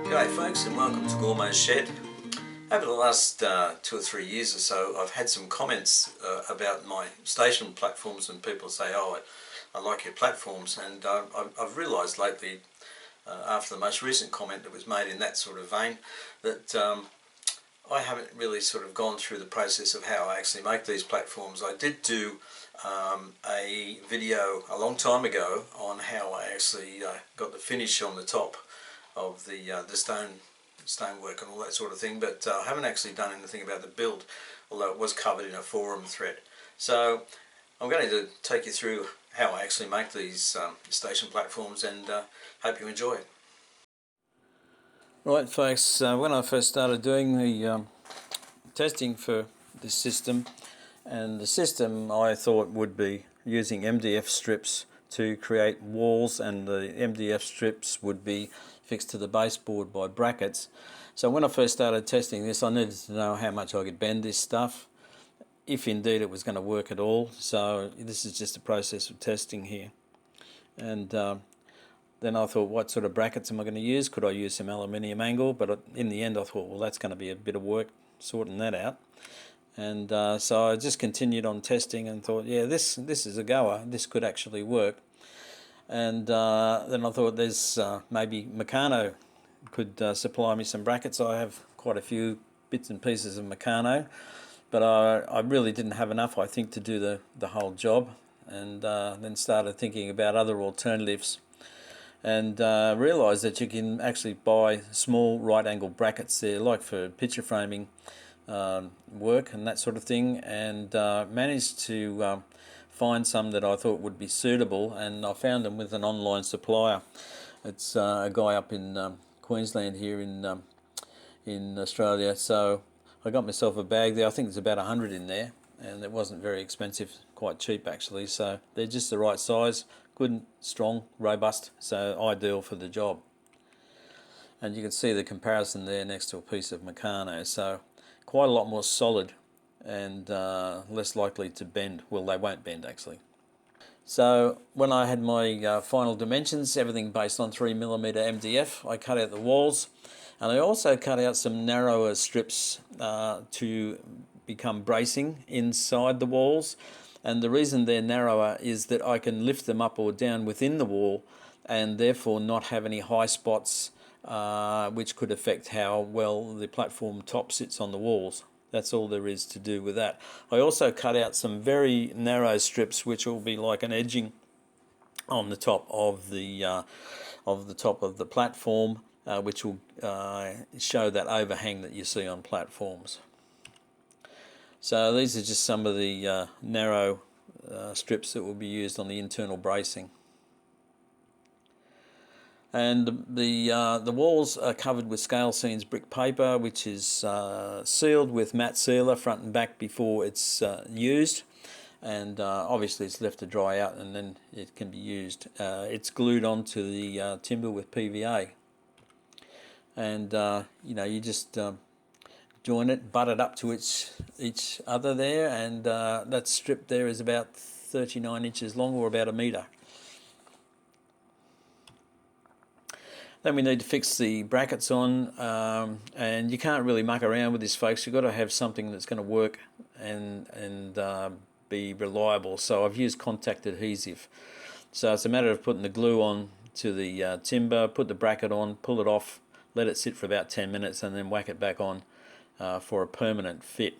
G'day folks, and welcome to Gourmet Shed. Over the last 2 or 3 years or so, I've had some comments about my station platforms, and people say, oh, I like your platforms, and I've realised lately, after the most recent comment that was made in that sort of vein, that I haven't really sort of gone through the process of how I actually make these platforms. I did do a video a long time ago on how I actually got the finish on the top of the stonework and all that sort of thing, but I haven't actually done anything about the build, although it was covered in a forum thread. So I'm going to take you through how I actually make these station platforms, and hope you enjoy it. Right folks, when I first started doing the testing for this system, and the system I thought would be using MDF strips to create walls, and the MDF strips would be fixed to the baseboard by brackets. So when I first started testing this, I needed to know how much I could bend this stuff, if indeed it was going to work at all. So this is just a process of testing here. And then I thought, what sort of brackets am I going to use? Could I use some aluminium angle? But in the end I thought, well, that's going to be a bit of work sorting that out. And so I just continued on testing and thought, yeah, this is a goer. This could actually work. And then I thought, there's maybe Meccano could supply me some brackets. I have quite a few bits and pieces of Meccano, but I really didn't have enough, I think, to do the whole job. And then started thinking about other alternatives, and realised that you can actually buy small right angle brackets there, like for picture framing work and that sort of thing, and managed to find some that I thought would be suitable, and I found them with an online supplier. It's a guy up in Queensland here in Australia. So I got myself a bag there. I think there's about 100 in there, and it wasn't very expensive, quite cheap actually. So they're just the right size, good, strong, robust, so ideal for the job. And you can see the comparison there next to a piece of Meccano. So quite a lot more solid and less likely to bend. Well, they won't bend actually. So when I had my final dimensions, everything based on 3mm MDF, I cut out the walls, and I also cut out some narrower strips to become bracing inside the walls. And the reason they're narrower is that I can lift them up or down within the wall, and therefore not have any high spots which could affect how well the platform top sits on the walls. That's all there is to do with that. I also cut out some very narrow strips which will be like an edging on the top of the top of the platform, which will show that overhang that you see on platforms. So these are just some of the narrow strips that will be used on the internal bracing. And the walls are covered with Scale Scenes brick paper, which is sealed with matte sealer front and back before it's used, and obviously it's left to dry out and then it can be used. It's glued onto the timber with PVA, and you know, you just join it, butt it up to each other there, and that strip there is about 39 inches long, or about 1 metre. Then we need to fix the brackets on, and you can't really muck around with this, folks. You've got to have something that's going to work and be reliable. So I've used contact adhesive. So it's a matter of putting the glue on to the timber, put the bracket on, pull it off, let it sit for about 10 minutes, and then whack it back on for a permanent fit.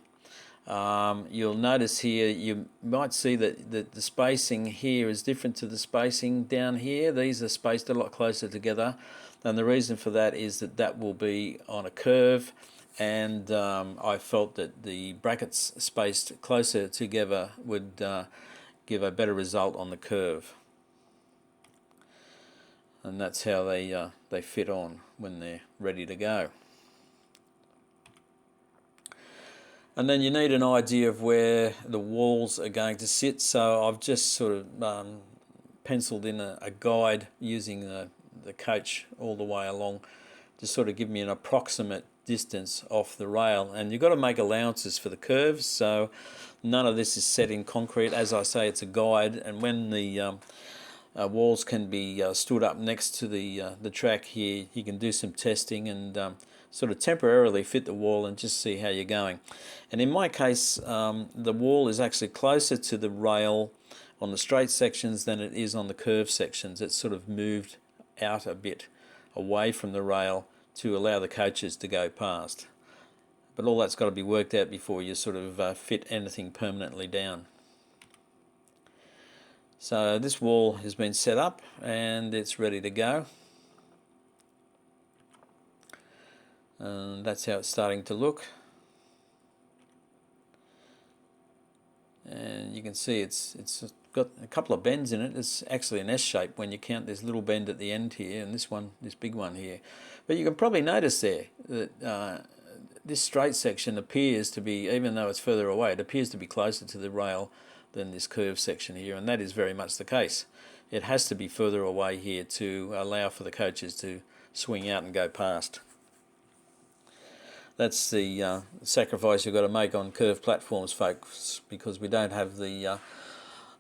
You'll notice here, you might see that the spacing here is different to the spacing down here. These are spaced a lot closer together, and the reason for that is that will be on a curve, and I felt that the brackets spaced closer together would give a better result on the curve, and that's how they fit on when they're ready to go. And then you need an idea of where the walls are going to sit, so I've just sort of penciled in a guide using the coach all the way along to sort of give me an approximate distance off the rail. And you've got to make allowances for the curves, so none of this is set in concrete. As I say, it's a guide, and when the walls can be stood up next to the track here. You can do some testing and sort of temporarily fit the wall and just see how you're going. And in my case, the wall is actually closer to the rail on the straight sections than it is on the curved sections. It's sort of moved out a bit away from the rail to allow the coaches to go past. But all that's got to be worked out before you sort of fit anything permanently down. So this wall has been set up and it's ready to go. And that's how it's starting to look. And you can see it's got a couple of bends in it. It's actually an S shape when you count this little bend at the end here and this big one here. But you can probably notice there that this straight section appears to be, even though it's further away, it appears to be closer to the rail than this curved section here, and that is very much the case. It has to be further away here to allow for the coaches to swing out and go past. That's the sacrifice you've got to make on curved platforms, folks, because we don't have the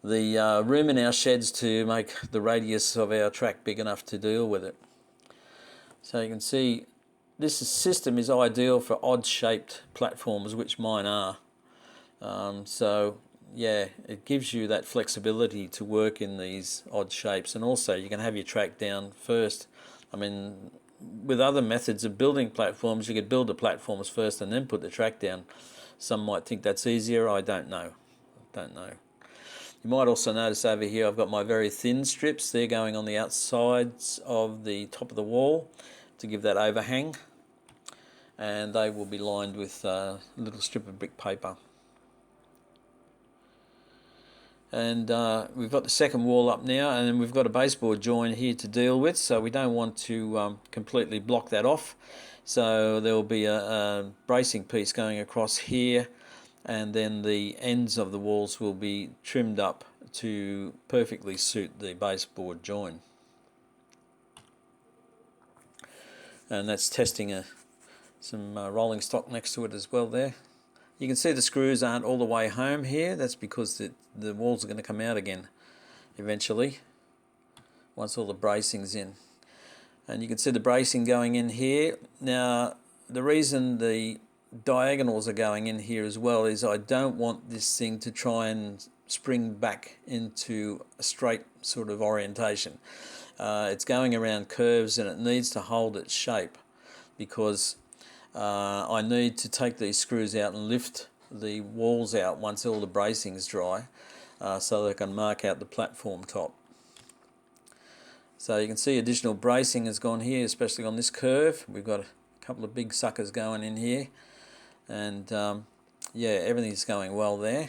room in our sheds to make the radius of our track big enough to deal with it. So you can see this system is ideal for odd-shaped platforms, which mine are. So yeah, it gives you that flexibility to work in these odd shapes, and also you can have your track down first. I mean, with other methods of building platforms, you could build the platforms first and then put the track down. Some might think that's easier. I don't know. You might also notice over here I've got my very thin strips. They're going on the outsides of the top of the wall to give that overhang, and they will be lined with a little strip of brick paper. And we've got the second wall up now, and then we've got a baseboard join here to deal with, so we don't want to completely block that off. So there will be a bracing piece going across here, and then the ends of the walls will be trimmed up to perfectly suit the baseboard join. And that's testing some rolling stock next to it as well there. You can see the screws aren't all the way home here. That's because the walls are going to come out again eventually once all the bracing's in. And you can see the bracing going in here. Now, the reason the diagonals are going in here as well is I don't want this thing to try and spring back into a straight sort of orientation. It's going around curves and it needs to hold its shape, because I need to take these screws out and lift the walls out once all the bracing's dry, so that I can mark out the platform top. So you can see additional bracing has gone here, especially on this curve. We've got a couple of big suckers going in here, and yeah, everything's going well there.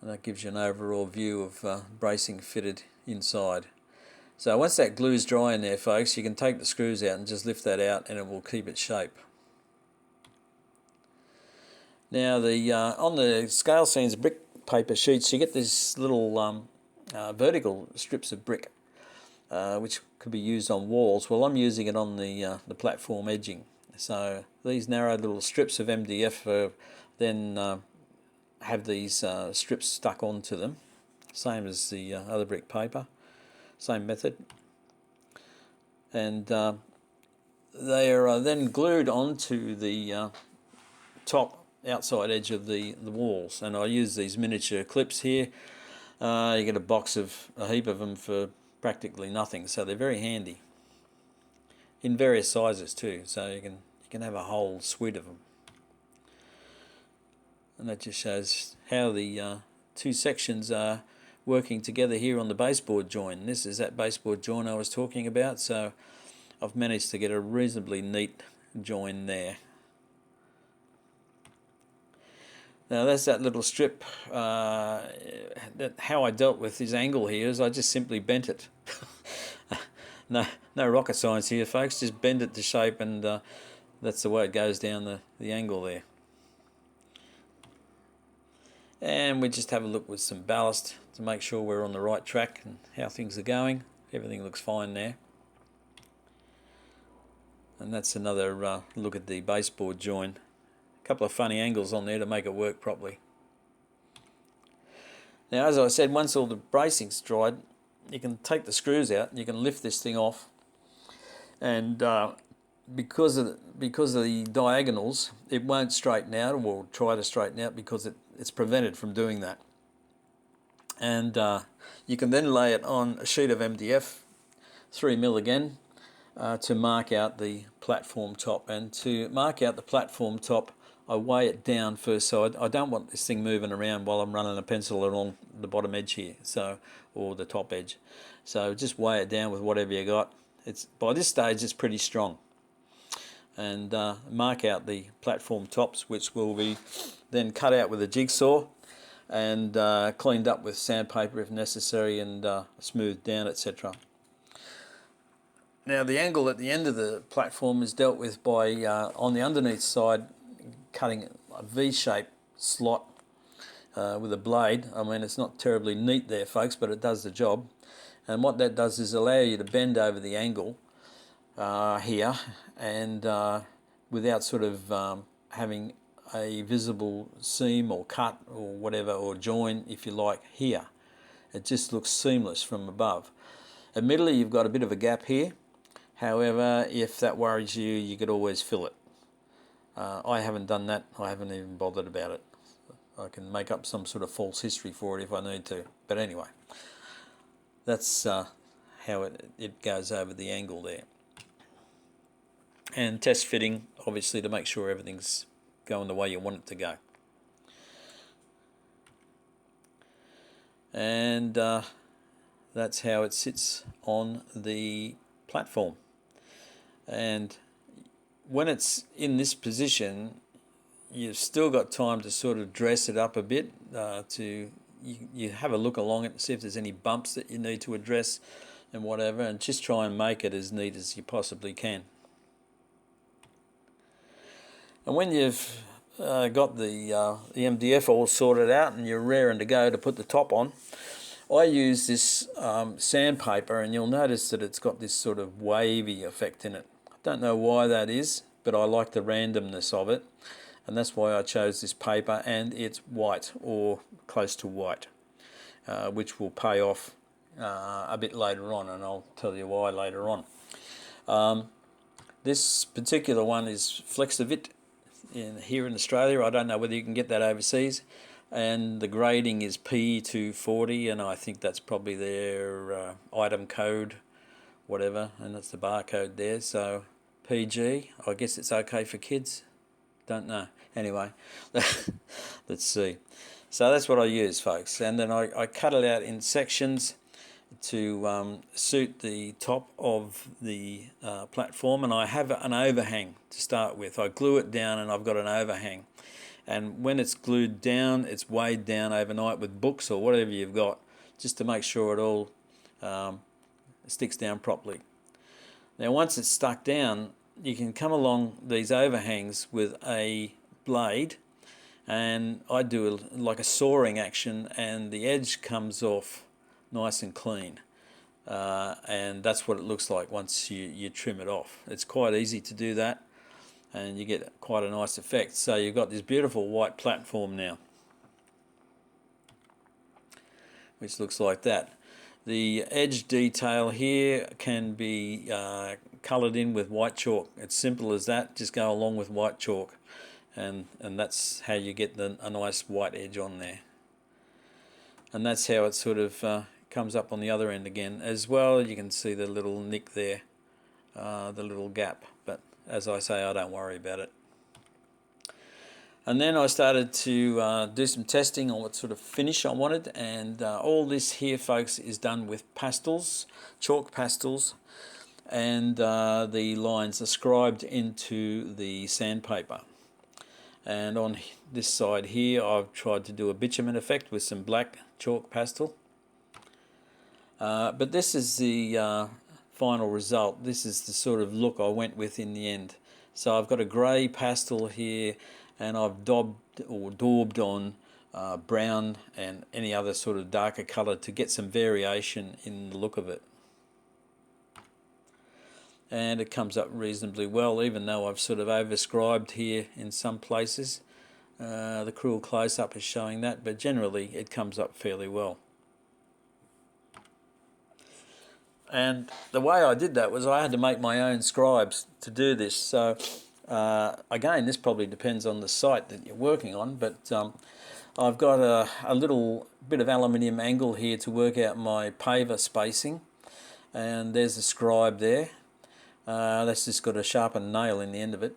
And that gives you an overall view of bracing fitted inside. So once that glue's dry in there, folks, you can take the screws out and just lift that out and it will keep its shape. Now on the scale scenes brick paper sheets, you get these little vertical strips of brick which could be used on walls. Well, I'm using it on the platform edging. So these narrow little strips of MDF then have these strips stuck onto them, same as the other brick paper. Same method, and they are then glued onto the top outside edge of the walls, and I use these miniature clips here. You get a heap of them for practically nothing, so they're very handy in various sizes too, so you can have a whole suite of them. And that just shows how the two sections are working together here on the baseboard join. This is that baseboard join I was talking about, so I've managed to get a reasonably neat join there. Now that's that little strip. How I dealt with this angle here is I just simply bent it. No rocket science here, folks, just bend it to shape, and that's the way it goes down the angle there. And we just have a look with some ballast to make sure we're on the right track and how things are going. Everything looks fine there. And that's another look at the baseboard join. A couple of funny angles on there to make it work properly. Now, as I said, once all the bracing's dried, you can take the screws out, you can lift this thing off, and because of the diagonals, it won't straighten out, or will try to straighten out, because it's prevented from doing that. And you can then lay it on a sheet of MDF, 3mm again, to mark out the platform top. And to mark out the platform top, I weigh it down first, so I don't want this thing moving around while I'm running a pencil along the bottom edge here, or the top edge. So just weigh it down with whatever you got. By this stage it's pretty strong. And mark out the platform tops, which will be then cut out with a jigsaw and cleaned up with sandpaper if necessary, and smoothed down, etc. Now, the angle at the end of the platform is dealt with by, on the underneath side, cutting a V-shaped slot with a blade. I mean, it's not terribly neat there, folks, but it does the job. And what that does is allow you to bend over the angle here, and without sort of having a visible seam or cut or whatever, or join, if you like, here. It just looks seamless from above. Admittedly, you've got a bit of a gap here. However, if that worries you, you could always fill it. I haven't done that. I haven't even bothered about it. I can make up some sort of false history for it if I need to. But anyway, that's how it goes over the angle there. And test fitting, obviously, to make sure everything's going the way you want it to go. And that's how it sits on the platform. And when it's in this position, you've still got time to sort of dress it up a bit, you have a look along it and see if there's any bumps that you need to address and whatever, and just try and make it as neat as you possibly can. And when you've got the MDF all sorted out and you're raring to go to put the top on, I use this sandpaper, and you'll notice that it's got this sort of wavy effect in it. I don't know why that is, but I like the randomness of it, and that's why I chose this paper, and it's white or close to white, which will pay off a bit later on, and I'll tell you why later on. This particular one is Flexivit here in Australia. I don't know whether you can get that overseas, and the grading is P240, and I think that's probably their item code, whatever, and that's the barcode there. So PG, I guess it's okay for kids, don't know. Anyway, let's see. So that's what I use, folks, and then I cut it out in sections to suit the top of the platform, and I have an overhang to start with. I glue it down and I've got an overhang, and when it's glued down, it's weighed down overnight with books or whatever you've got, just to make sure it all sticks down properly. Now, once it's stuck down, you can come along these overhangs with a blade, and I do like a sawing action, and the edge comes off nice and clean, and that's what it looks like once you trim it off. It's quite easy to do that, and you get quite a nice effect. So you've got this beautiful white platform now, which looks like that. The edge detail here can be coloured in with white chalk. It's simple as that. Just go along with white chalk, and that's how you get a nice white edge on there. And that's how it sort of comes up on the other end again as well. You can see the little nick there, the little gap, but as I say, I don't worry about it. And then I started to do some testing on what sort of finish I wanted, and all this here, folks, is done with pastels, chalk pastels, and the lines are scribed into the sandpaper. And on this side here, I've tried to do a bitumen effect with some black chalk pastel. But this is the final result. This is the sort of look I went with in the end. So I've got a grey pastel here, and I've daubed on brown and any other sort of darker colour to get some variation in the look of it. And it comes up reasonably well, even though I've sort of overscribed here in some places. The cruel close-up is showing that, but generally it comes up fairly well. And the way I did that was I had to make my own scribes to do this. So again, this probably depends on the site that you're working on, but I've got a little bit of aluminium angle here to work out my paver spacing, and there's the scribe there. That's just got a sharpened nail in the end of it.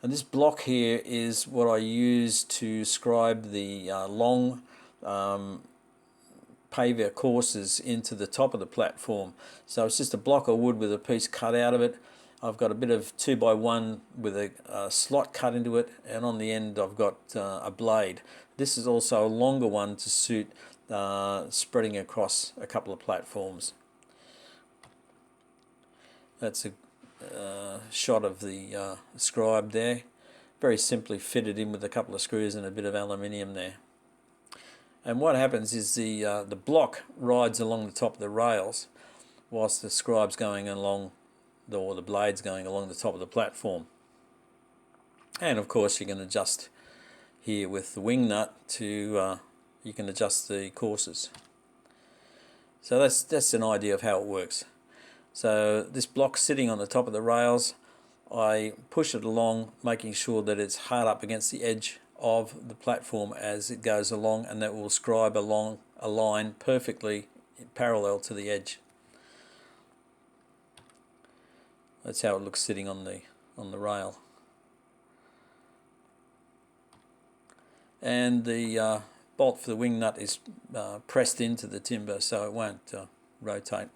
And this block here is what I use to scribe the long paver courses into the top of the platform. So it's just a block of wood with a piece cut out of it. I've got a bit of 2x1 with a slot cut into it, and on the end I've got a blade. This is also a longer one to suit spreading across a couple of platforms. That's a shot of the scribe there. Very simply fitted in with a couple of screws and a bit of aluminium there. And what happens is the block rides along the top of the rails whilst the scribe's going along, or the blade's going along the top of the platform. And of course you can adjust here with the wing nut to you can adjust the courses. So that's an idea of how it works. So this block sitting on the top of the rails, I push it along, making sure that it's hard up against the edge of the platform as it goes along, and that will scribe along a line perfectly parallel to the edge. That's how it looks sitting on the rail. And the bolt for the wing nut is pressed into the timber, so it won't rotate.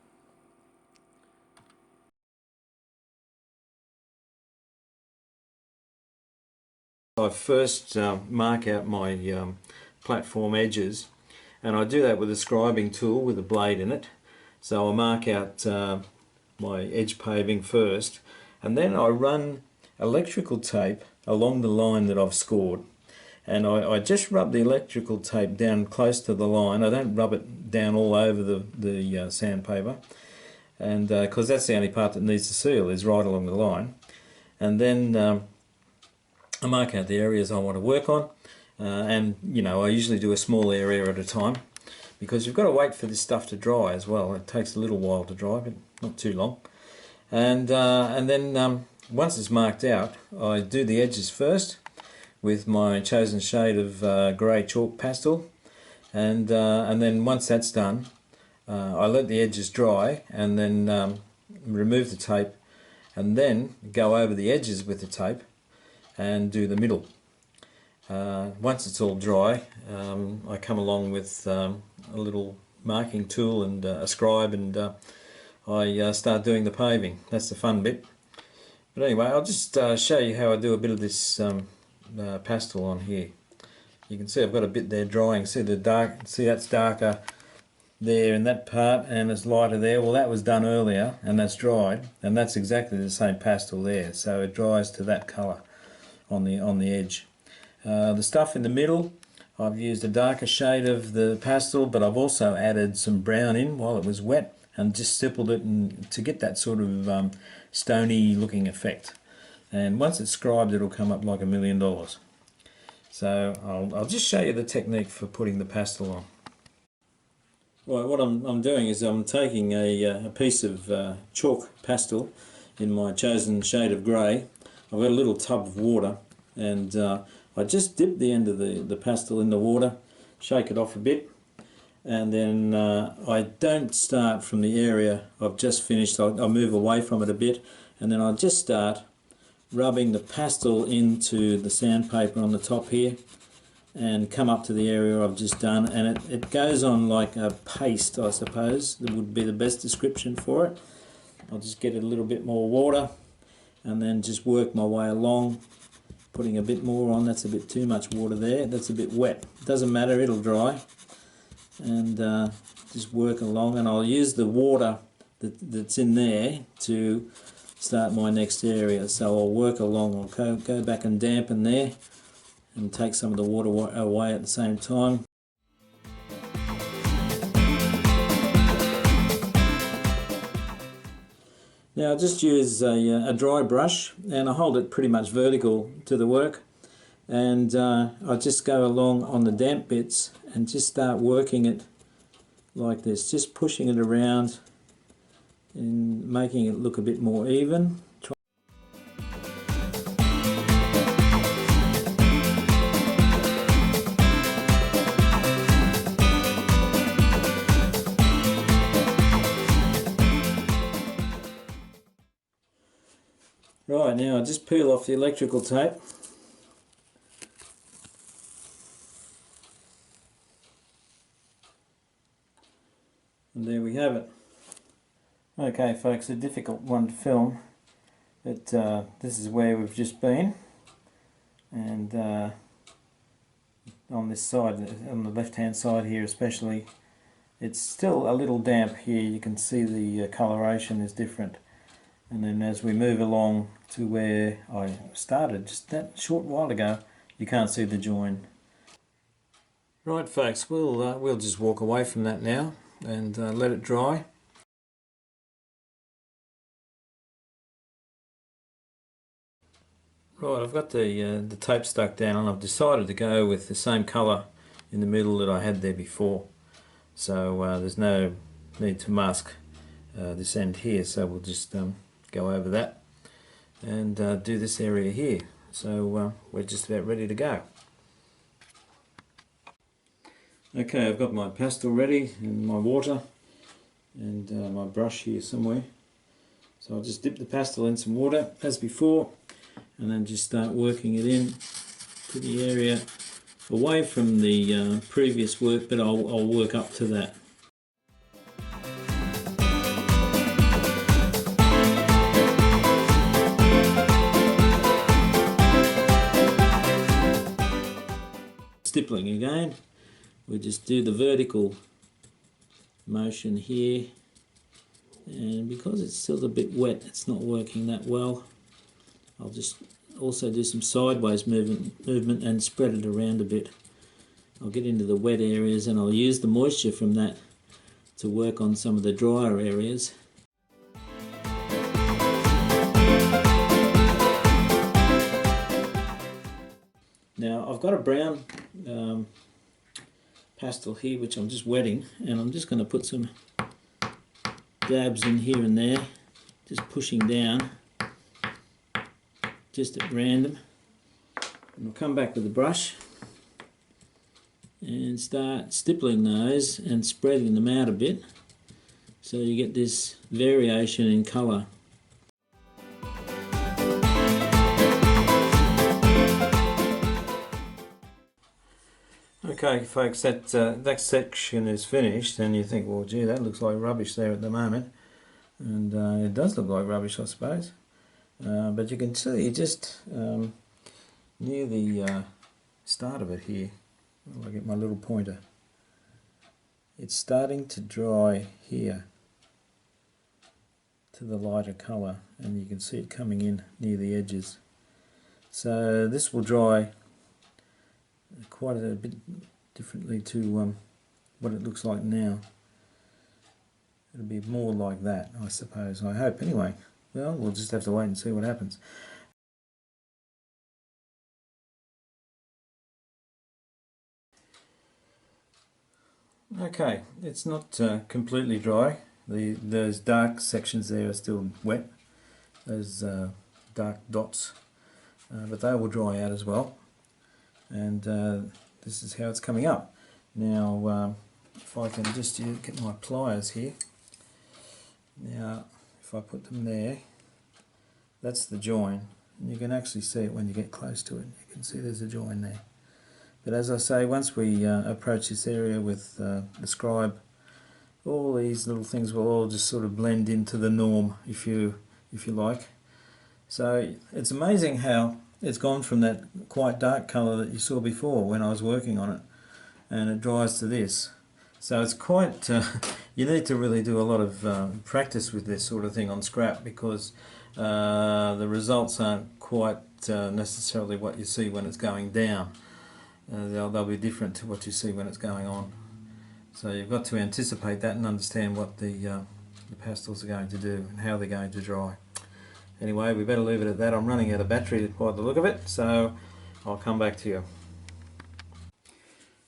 I first mark out my platform edges, and I do that with a scribing tool with a blade in it. So I mark out my edge paving first, and then I run electrical tape along the line that I've scored, and I just rub the electrical tape down close to the line. I don't rub it down all over the sandpaper, and because that's the only part that needs to seal, is right along the line. And then I mark out the areas I want to work on, and you know, I usually do a small area at a time, because you've got to wait for this stuff to dry as well. It takes a little while to dry, but not too long. And then once it's marked out, I do the edges first with my chosen shade of grey chalk pastel, and then once that's done, I let the edges dry, and then remove the tape, and then go over the edges with the tape and do the middle. Once it's all dry, I come along with a little marking tool and a scribe, and I start doing the paving. That's the fun bit. But anyway, I'll just show you how I do a bit of this pastel on here. You can see I've got a bit there drying. See the dark? See, that's darker there in that part, and it's lighter there. Well, that was done earlier, and that's dried, and that's exactly the same pastel there. So it dries to that colour on the edge. The stuff in the middle, I've used a darker shade of the pastel, but I've also added some brown in while it was wet, and just stippled it to get that sort of stony looking effect. And once it's scribed, it'll come up like $1 million. So I'll just show you the technique for putting the pastel on. Right, what I'm doing is I'm taking a piece of chalk pastel in my chosen shade of grey. I've got a little tub of water, and I just dip the end of the pastel in the water, shake it off a bit, and then I don't start from the area I've just finished. I'll move away from it a bit, and then I'll just start rubbing the pastel into the sandpaper on the top here, and come up to the area I've just done, and it goes on like a paste, I suppose. That would be the best description for it. I'll just get a little bit more water, and then just work my way along, putting a bit more on. That's a bit too much water there. That's a bit wet. Doesn't matter, it'll dry. And just work along, and I'll use the water that's in there to start my next area. So I'll work along. I'll go back and dampen there and take some of the water away at the same time. Now I just use a dry brush, and I hold it pretty much vertical to the work, and I just go along on the damp bits and just start working it like this, just pushing it around and making it look a bit more even. Right, now I just peel off the electrical tape. And there we have it. Okay folks, a difficult one to film, but this is where we've just been, and on this side, on the left hand side here especially, it's still a little damp here. You can see the coloration is different, and then as we move along to where I started just that short while ago, you can't see the join. Right folks, we'll just walk away from that now and let it dry. Right, I've got the tape stuck down, and I've decided to go with the same colour in the middle that I had there before. So there's no need to mask this end here, so we'll just go over that and do this area here. So we're just about ready to go. Okay, I've got my pastel ready and my water and my brush here somewhere. So I'll just dip the pastel in some water as before, and then just start working it in to the area away from the previous work, but I'll work up to that. Stippling again, we just do the vertical motion here, and because it's still a bit wet, it's not working that well. I'll just also do some sideways movement and spread it around a bit. I'll get into the wet areas and I'll use the moisture from that to work on some of the drier areas. Now I've got a brown pastel here which I'm just wetting, and I'm just going to put some dabs in here and there, just pushing down just at random, and I'll come back with the brush and start stippling those and spreading them out a bit so you get this variation in colour. Okay folks, that section is finished, and you think, well gee, that looks like rubbish there at the moment, and it does look like rubbish I suppose. But you can see just near the start of it here, I'll get my little pointer, it's starting to dry here to the lighter colour, and you can see it coming in near the edges. So this will dry quite a bit differently to what it looks like now. It'll be more like that, I suppose, I hope anyway. Well, we'll just have to wait and see what happens. Okay, it's not completely dry. Those dark sections there are still wet, those dark dots, but they will dry out as well. And this is how it's coming up. Now, if I can just get my pliers here. Now, if I put them there, that's the join, and you can actually see it when you get close to it. You can see there's a join there. But as I say, once we approach this area with the scribe, all these little things will all just sort of blend into the norm, if you like. So it's amazing how it's gone from that quite dark colour that you saw before when I was working on it, and it dries to this. So it's quite, you need to really do a lot of practice with this sort of thing on scrap, because the results aren't quite necessarily what you see when it's going down. They'll be different to what you see when it's going on. So you've got to anticipate that and understand what the pastels are going to do and how they're going to dry. Anyway, we better leave it at that. I'm running out of battery by the look of it, so I'll come back to you.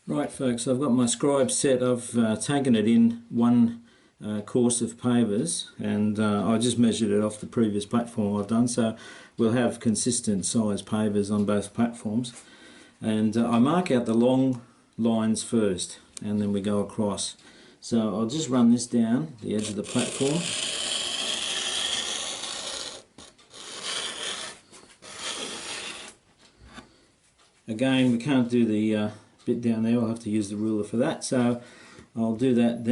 Right folks, I've got my scribe set. I've taken it in one course of pavers, and I just measured it off the previous platform I've done, so we'll have consistent size pavers on both platforms. And I mark out the long lines first, and then we go across. So I'll just run this down the edge of the platform. Again, we can't do the bit down there, I'll have to use the ruler for that, so I'll do that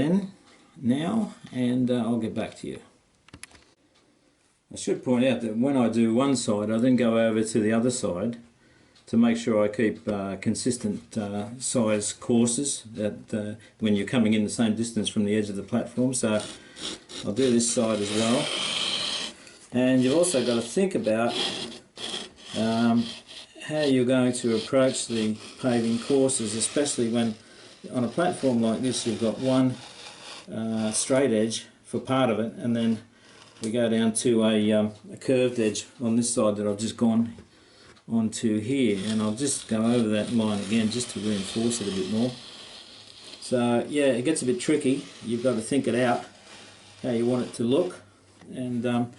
now, and I'll get back to you. I should point out that when I do one side, I then go over to the other side to make sure I keep consistent size courses that when you're coming in the same distance from the edge of the platform. So I'll do this side as well. And you've also got to think about how you're going to approach the paving courses, especially when on a platform like this you've got one straight edge for part of it, and then we go down to a curved edge on this side that I've just gone onto here, and I'll just go over that line again just to reinforce it a bit more. So yeah, it gets a bit tricky. You've got to think it out how you want it to look, and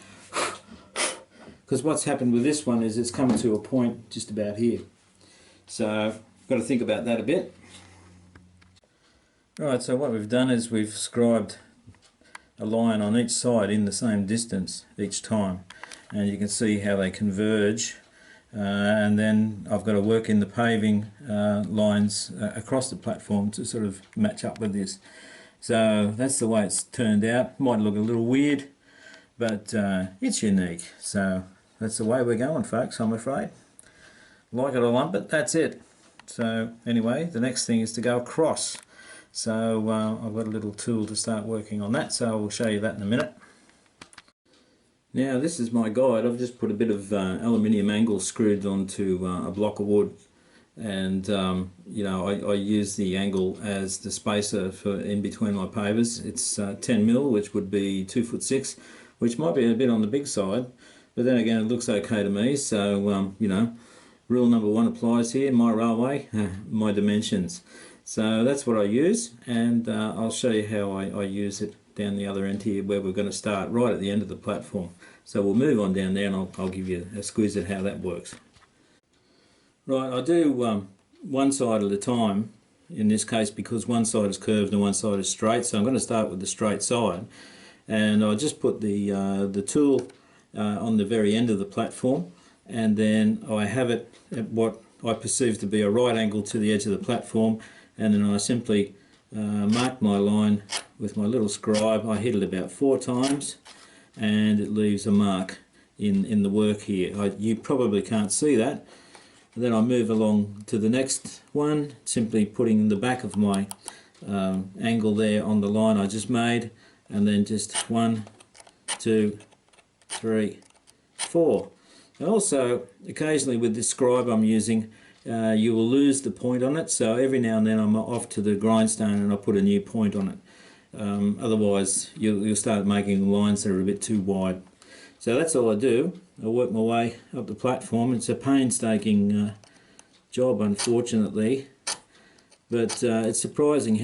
because what's happened with this one is it's come to a point just about here, so I've got to think about that a bit. Right, so what we've done is we've scribed a line on each side in the same distance each time, and you can see how they converge, and then I've got to work in the paving lines across the platform to sort of match up with this. So that's the way it's turned out. Might look a little weird, but it's unique. So that's the way we're going, folks, I'm afraid. Like it or lump it, that's it. So anyway, the next thing is to go across. So I've got a little tool to start working on that, so I will show you that in a minute. Now this is my guide. I've just put a bit of aluminium angle screwed onto a block of wood, and you know, I use the angle as the spacer for in between my pavers. It's 10mm, which would be 2'6", which might be a bit on the big side, but then again it looks okay to me. So you know, rule number one applies here. My railway, my dimensions. So that's what I use, and I'll show you how I use it down the other end here, where we're going to start right at the end of the platform. So we'll move on down there, and I'll give you a squeeze at how that works. Right, I do one side at a time in this case, because one side is curved and one side is straight. So I'm going to start with the straight side, and I'll just put the tool on the very end of the platform, and then I have it at what I perceive to be a right angle to the edge of the platform, and then I simply mark my line with my little scribe. I hit it about 4 times, and it leaves a mark in the work here. You probably can't see that. And then I move along to the next one, simply putting the back of my angle there on the line I just made, and then just 1, 2, 3, 4. And also, occasionally with this scribe I'm using, you will lose the point on it, so every now and then I'm off to the grindstone and I put a new point on it. Otherwise you'll start making lines that are a bit too wide. So that's all I do. I work my way up the platform. It's a painstaking job, unfortunately, but it's surprising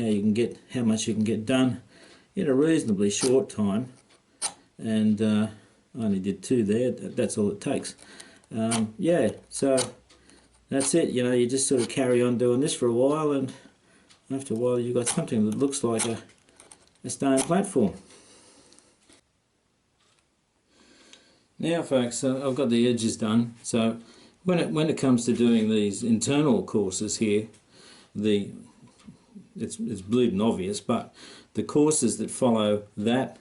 how much you can get done in a reasonably short time. And I only did 2 there. That's all it takes. Yeah, so that's it. You know, you just sort of carry on doing this for a while, and after a while you've got something that looks like a stone platform. Now folks, I've got the edges done. So when it comes to doing these internal courses here, it's bleeding obvious, but the courses that follow the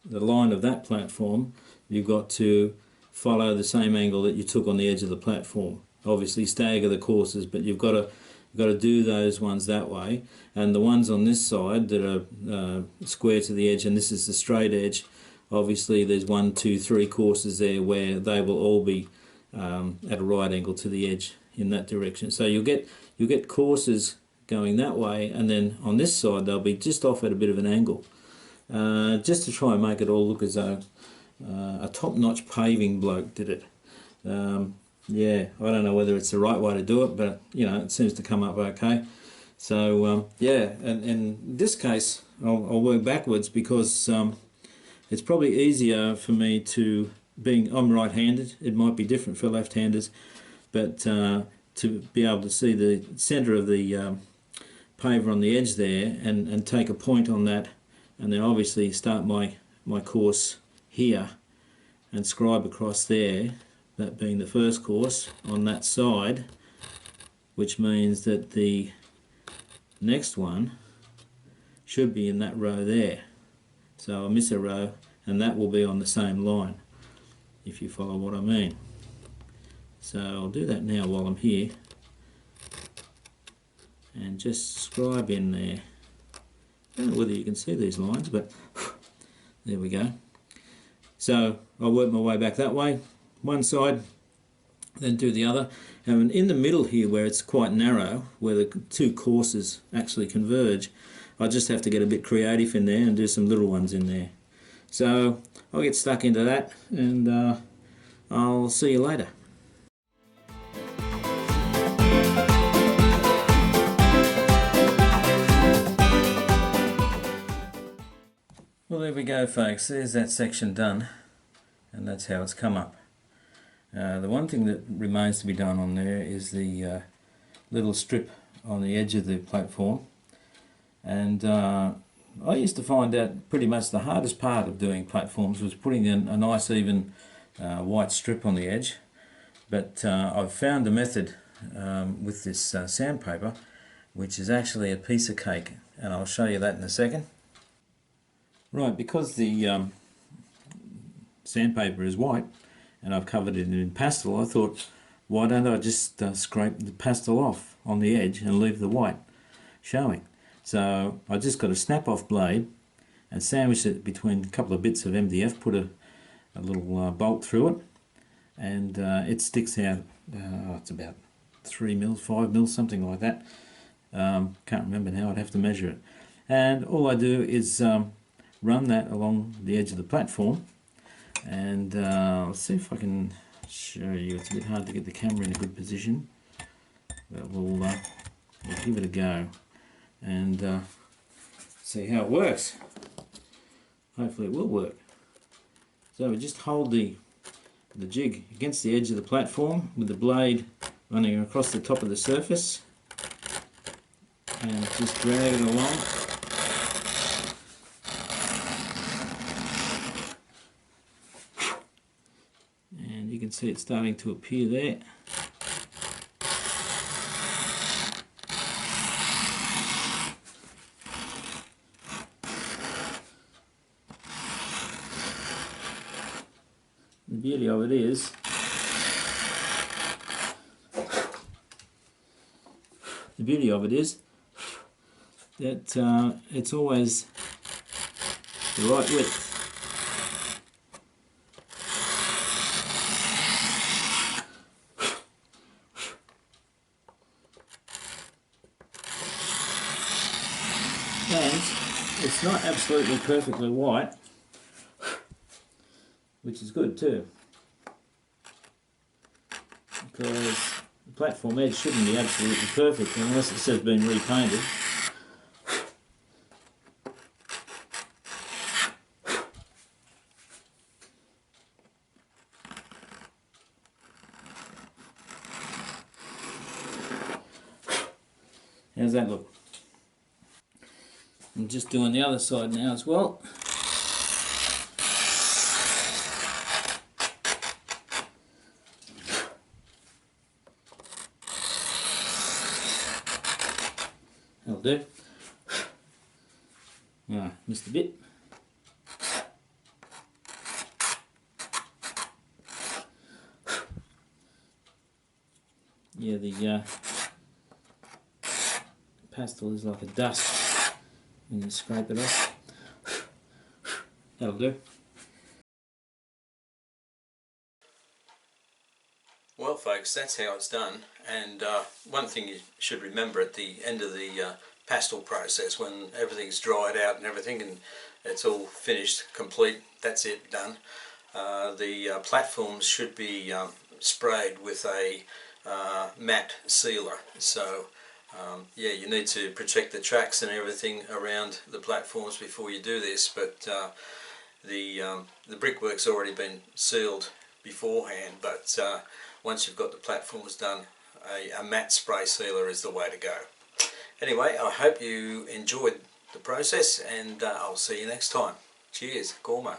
line of that platform, you've got to follow the same angle that you took on the edge of the platform. Obviously stagger the courses, but you've got to do those ones that way, and the ones on this side that are square to the edge, and this is the straight edge, obviously there's 1, 2, 3 courses there where they will all be at a right angle to the edge in that direction. So you'll get courses going that way, and then on this side they'll be just off at a bit of an angle, just to try and make it all look as though a top-notch paving bloke did it. Yeah, I don't know whether it's the right way to do it, but you know, it seems to come up okay. So yeah, and in this case, I'll work backwards because it's probably easier for me to, being I'm right-handed, it might be different for left-handers, but to be able to see the centre of the paver on the edge there and take a point on that, and then obviously start my course here and scribe across there, that being the first course on that side, which means that the next one should be in that row there. So I'll miss a row and that will be on the same line, if you follow what I mean. So I'll do that now while I'm here and just scribe in there. I don't know whether you can see these lines, but there we go. So I'll work my way back that way, one side, then do the other. And in the middle here where it's quite narrow, where the two courses actually converge, I just have to get a bit creative in there and do some little ones in there. So I'll get stuck into that and I'll see you later. Well, there we go, folks. There's that section done, and that's how it's come up. The one thing that remains to be done on there is the little strip on the edge of the platform, and I used to find that pretty much the hardest part of doing platforms was putting in a nice even white strip on the edge, but I've found a method with this sandpaper which is actually a piece of cake, and I'll show you that in a second. Right, because the sandpaper is white and I've covered it in pastel, I thought, why don't I just scrape the pastel off on the edge and leave the white showing. So I just got a snap-off blade and sandwiched it between a couple of bits of MDF, put a little bolt through it, and it sticks out, it's about 3 mils, 5 mils, something like that. Can't remember now, I'd have to measure it. And all I do is run that along the edge of the platform, and let's see if I can show you. It's a bit hard to get the camera in a good position, but we'll give it a go and see how it works. Hopefully it will work. So we just hold the jig against the edge of the platform with the blade running across the top of the surface and just drag it along. And you can see it starting to appear there. The beauty of it is that it's always the right width. And it's not absolutely perfectly white, which is good too, because the platform edge shouldn't be absolutely perfect unless it says been repainted. How's that look? I'm just doing the other side now as well. That'll do. Ah, missed a bit. Yeah, the pastel is like a dust when you scrape it off. That'll do. Well folks, that's how it's done, and one thing you should remember at the end of the pastel process, when everything's dried out and everything and it's all finished, complete, that's it, done, the platforms should be sprayed with a matte sealer. So yeah, you need to protect the tracks and everything around the platforms before you do this, but the brickwork's already been sealed beforehand, but once you've got the platforms done, a matte spray sealer is the way to go. Anyway, I hope you enjoyed the process, and I'll see you next time. Cheers, Gormo.